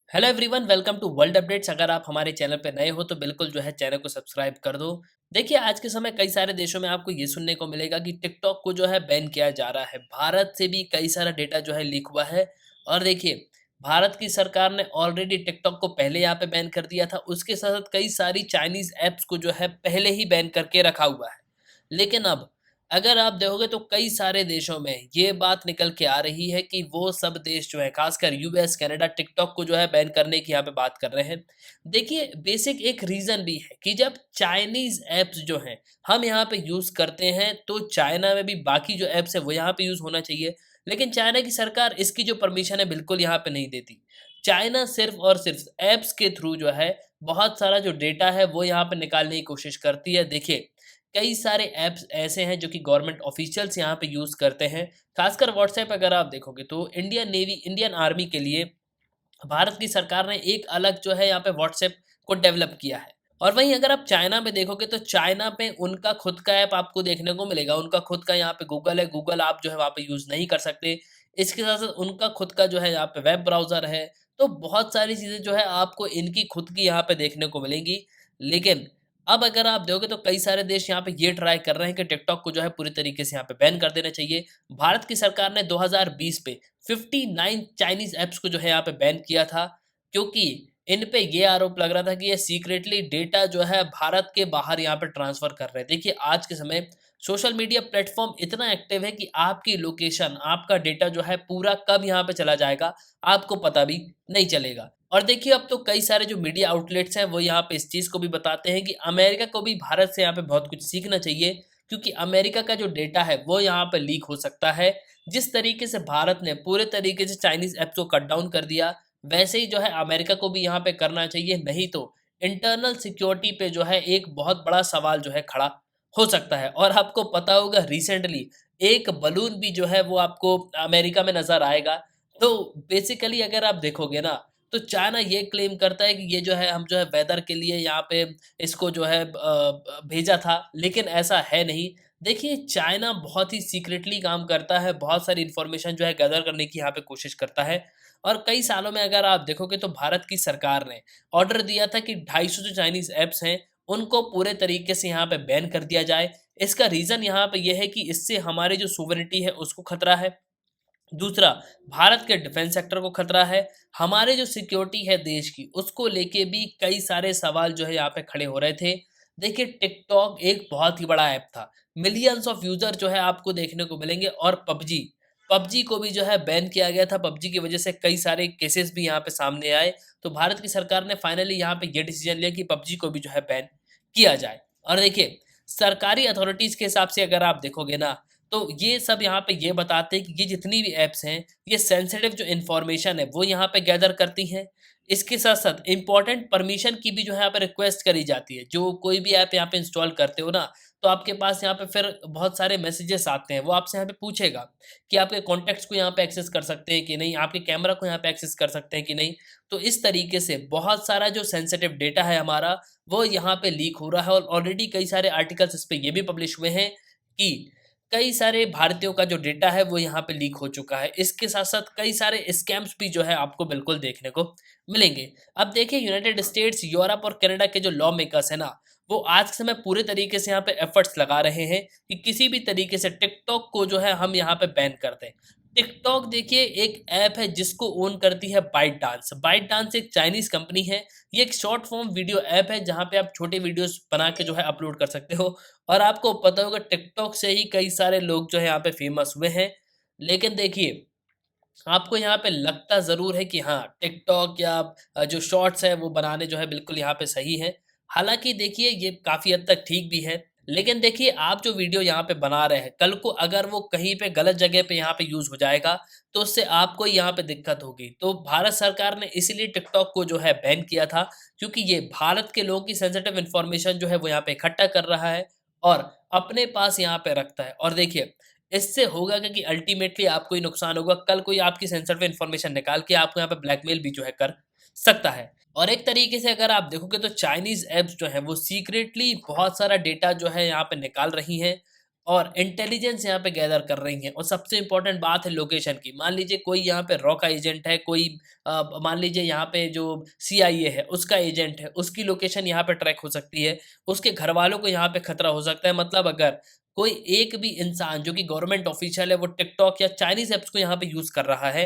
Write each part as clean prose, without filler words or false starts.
Hello everyone, welcome to world updates. अगर आप हमारे चैनल पे नए हो तो बिल्कुल जो है चैनल को सब्सक्राइब कर दो। देखिए, आज के समय कई सारे देशों में आपको ये सुनने को मिलेगा कि टिकटॉक को जो है बैन किया जा रहा है। भारत से भी कई सारा डेटा जो है लीक हुआ है। और देखिए, भारत की सरकार ने ऑलरेडी टिकटॉक को पहले यहाँ पे बैन कर दिया था। उसके साथ साथ कई सारी चाइनीज ऐप्स को जो है पहले ही बैन करके रखा हुआ है। लेकिन अब अगर आप देखोगे तो कई सारे देशों में ये बात निकल के आ रही है कि वो सब देश जो है, खासकर यूएस, कनाडा, टिकटॉक को जो है बैन करने की यहाँ पे बात कर रहे हैं। देखिए, बेसिक एक रीज़न भी है कि जब चाइनीज़ ऐप्स जो हैं हम यहाँ पे यूज़ करते हैं तो चाइना में भी बाकी जो ऐप्स है वो यहाँ पे यूज़ होना चाहिए। लेकिन चाइना की सरकार इसकी जो परमिशन है बिल्कुल यहाँ पे नहीं देती। चाइना सिर्फ और सिर्फ ऐप्स के थ्रू जो है बहुत सारा जो डेटा है वो यहाँ पे निकालने की कोशिश करती है। देखिए, कई सारे ऐप्स ऐसे हैं जो कि गवर्नमेंट ऑफिशियल्स यहाँ पे यूज़ करते हैं। खासकर व्हाट्सएप अगर आप देखोगे तो इंडियन नेवी, इंडियन आर्मी के लिए भारत की सरकार ने एक अलग जो है यहाँ पे व्हाट्सएप को डेवलप किया है। और वहीं अगर आप चाइना में देखोगे तो चाइना पे उनका खुद का ऐप आपको देखने को मिलेगा। उनका खुद का यहाँ पे गूगल है, गूगल आप जो है वहाँ पे यूज़ नहीं कर सकते। इसके साथ-साथ उनका खुद का जो है यहाँ पे वेब ब्राउज़र है। तो बहुत सारी चीज़ें जो है आपको इनकी खुद की यहाँ पे देखने को मिलेंगी। लेकिन अब अगर आप देखोगे तो कई सारे देश यहाँ पे ये ट्राई कर रहे हैं कि टिकटॉक को जो है पूरी तरीके से यहाँ पे बैन कर देना चाहिए। भारत की सरकार ने 2020 पे 59 चाइनीज़ ऐप्स को जो है यहाँ पे बैन किया था, क्योंकि इन पे ये आरोप लग रहा था कि ये सीक्रेटली डेटा जो है भारत के बाहर यहाँ पे ट्रांसफ़र कर रहे हैं। देखिए, आज के समय सोशल मीडिया प्लेटफ़ॉर्म इतना एक्टिव है कि आपकी लोकेशन, आपका डेटा जो है पूरा कब यहाँ पे चला जाएगा, आपको पता भी नहीं चलेगा। और देखिए, अब तो कई सारे जो मीडिया आउटलेट्स हैं वो यहाँ पे इस चीज़ को भी बताते हैं कि अमेरिका को भी भारत से यहाँ पे बहुत कुछ सीखना चाहिए, क्योंकि अमेरिका का जो डेटा है वो यहाँ पे लीक हो सकता है। जिस तरीके से भारत ने पूरे तरीके से चाइनीज़ ऐप्स को कट डाउन कर दिया, वैसे ही जो है अमेरिका को भी यहाँ पे करना चाहिए, नहीं तो इंटरनल सिक्योरिटी पे जो है एक बहुत बड़ा सवाल जो है खड़ा हो सकता है। और आपको पता होगा, रिसेंटली एक बलून भी जो है वो आपको अमेरिका में नज़र आएगा। तो बेसिकली अगर आप देखोगे ना, तो चाइना ये क्लेम करता है कि ये जो है हम जो है वेदर के लिए यहाँ पे इसको जो है भेजा था, लेकिन ऐसा है नहीं। देखिए, चाइना बहुत ही सीक्रेटली काम करता है, बहुत सारी इन्फॉर्मेशन जो है गैदर करने की यहाँ पे कोशिश करता है। और कई सालों में अगर आप देखोगे तो भारत की सरकार ने ऑर्डर दिया था कि 250 जो चाइनीज़ ऐप्स हैं, उनको पूरे तरीके से यहाँ पे बैन कर दिया जाए। इसका रीज़न यहाँ पे ये है कि इससे हमारी जो सोवरेनिटी है उसको खतरा है। दूसरा, भारत के डिफेंस सेक्टर को खतरा है। हमारे जो सिक्योरिटी है देश की, उसको लेके भी कई सारे सवाल जो है यहाँ पे खड़े हो रहे थे। देखिए, टिकटॉक एक बहुत ही बड़ा ऐप था। मिलियंस ऑफ यूज़र जो है आपको देखने को मिलेंगे। और पबजी, पबजी को भी जो है बैन किया गया था। पबजी की वजह से कई सारे केसेस भी यहाँ पे सामने आए। तो भारत की सरकार ने फाइनली यहाँ पे ये डिसीजन लिया कि पबजी को भी जो है बैन किया जाए। और देखिए, सरकारी अथॉरिटीज़ के हिसाब से अगर आप देखोगे ना, तो ये सब यहाँ पे ये बताते हैं कि ये जितनी भी ऐप्स हैं, ये सेंसिटिव जो इन्फॉर्मेशन है वो यहाँ पे गैदर करती हैं। इसके साथ-साथ इम्पोर्टेंट परमिशन की भी जो है यहाँ पे रिक्वेस्ट करी जाती है। जो कोई भी ऐप यहाँ पे इंस्टॉल करते हो ना, तो आपके पास यहाँ पे फिर बहुत सारे मैसेजेस आते हैं। वो आपसे यहाँ पे पूछेगा कि आपके कॉन्टैक्ट्स को यहाँ पे एक्सेस कर सकते हैं कि नहीं, आपके कैमरा को यहाँ पे एक्सेस कर सकते हैं कि नहीं। तो इस तरीके से बहुत सारा जो सेंसिटिव डेटा है हमारा, वो यहाँ पे लीक हो रहा है। और ऑलरेडी कई सारे आर्टिकल्स इस पे ये भी पब्लिश हुए हैं कि कई सारे भारतीयों का जो डेटा है वो यहाँ पे लीक हो चुका है। इसके साथ-साथ कई सारे स्कैम्स भी जो है आपको बिल्कुल देखने को मिलेंगे। अब देखिए, यूनाइटेड स्टेट्स, यूरोप और कनाडा के जो लॉ मेकर्स हैं ना, वो आज के समय पूरे तरीके से यहाँ पे एफर्ट्स लगा रहे हैं कि किसी भी तरीके से टिकटॉक को जो है हम यहाँ पे बैन कर दें। टिकटॉक देखिए एक ऐप है जिसको ओन करती है बाइट डांस। बाइट डांस एक चाइनीज़ कंपनी है। ये एक शॉर्ट फॉर्म वीडियो ऐप है जहाँ पे आप छोटे वीडियोज़ बना के जो है अपलोड कर सकते हो। और आपको पता होगा, टिकटॉक से ही कई सारे लोग जो है यहाँ पे फेमस हुए हैं। लेकिन देखिए, आपको यहाँ पे लगता ज़रूर है कि हाँ, टिकटॉक या जो शॉर्ट्स है वो बनाने जो है बिल्कुल यहाँ पे सही है। हालाँकि देखिए, ये काफ़ी हद तक ठीक भी है। लेकिन देखिए, आप जो वीडियो यहाँ पे बना रहे हैं, कल को अगर वो कहीं पे गलत जगह पे यहाँ पे यूज़ हो जाएगा, तो उससे आपको यहाँ पे दिक्कत होगी। तो भारत सरकार ने इसीलिए टिकटॉक को जो है बैन किया था, क्योंकि ये भारत के लोगों की सेंसिटिव इन्फॉर्मेशन जो है वो यहाँ पे इकट्ठा कर रहा है और अपने पास यहाँ पे रखता है। और देखिए, इससे होगा क्या कि अल्टीमेटली आपको ही नुकसान होगा। कल कोई आपकी सेंसिटिव इन्फॉर्मेशन निकाल के आपको यहाँ पे ब्लैकमेल भी जो है कर सकता है। और एक तरीके से अगर आप देखोगे तो चाइनीज़ ऐप्स जो हैं वो सीक्रेटली बहुत सारा डेटा जो है यहाँ पे निकाल रही हैं। और इंटेलिजेंस यहाँ पे गैदर कर रही हैं। और सबसे इम्पोर्टेंट बात है लोकेशन की। मान लीजिए कोई यहाँ पे रॉ का एजेंट है, कोई मान लीजिए यहाँ पे जो सीआईए है उसका एजेंट है, उसकी लोकेशन यहाँ पे ट्रैक हो सकती है, उसके घर वालों को यहाँ पे खतरा हो सकता है। मतलब अगर कोई एक भी इंसान जो कि गवर्नमेंट ऑफिशियल है वो टिकटॉक या चाइनीज ऐप्स को यहाँ पे यूज कर रहा है,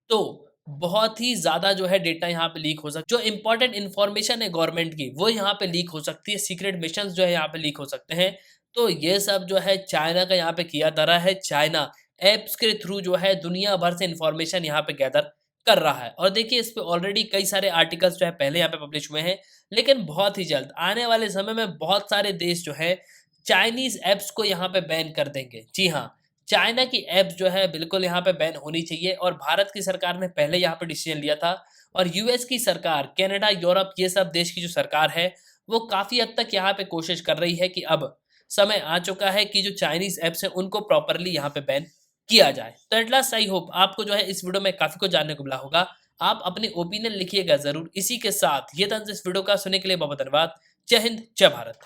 तो बहुत ही ज़्यादा जो है डेटा यहाँ पे लीक हो सकता है। जो इंपॉर्टेंट इन्फॉर्मेशन है गवर्नमेंट की वो यहाँ पे लीक हो सकती है, सीक्रेट मिशंस जो है यहाँ पे लीक हो सकते हैं। तो ये सब जो है चाइना का यहाँ पे किया जा रहा है। चाइना ऐप्स के थ्रू जो है दुनिया भर से इन्फॉर्मेशन यहाँ पे गैदर कर रहा है। और देखिए इस पे ऑलरेडी कई सारे आर्टिकल्स जो है पहले यहाँ पे पब्लिश हुए हैं, लेकिन बहुत ही जल्द आने वाले समय में बहुत सारे देश जो है चाइनीज़ ऐप्स को यहाँ पे बैन कर देंगे। जी हाँ, चाइना की ऐप्स जो है बिल्कुल यहाँ पे बैन होनी चाहिए। और भारत की सरकार ने पहले यहाँ पे डिसीजन लिया था, और यूएस की सरकार, कनाडा, यूरोप ये सब देश की जो सरकार है, वो काफ़ी हद तक यहाँ पे कोशिश कर रही है कि अब समय आ चुका है कि जो चाइनीज़ ऐप्स हैं उनको प्रॉपर्ली यहाँ पे बैन किया जाए। तो एट लास्ट आई होप आपको जो है इस वीडियो में काफ़ी कुछ जानने को मिला होगा। आप अपने ओपिनियन लिखिएगा ज़रूर। इसी के साथ ये था इस वीडियो का, सुनने के लिए बहुत धन्यवाद। जय हिंद, जय भारत।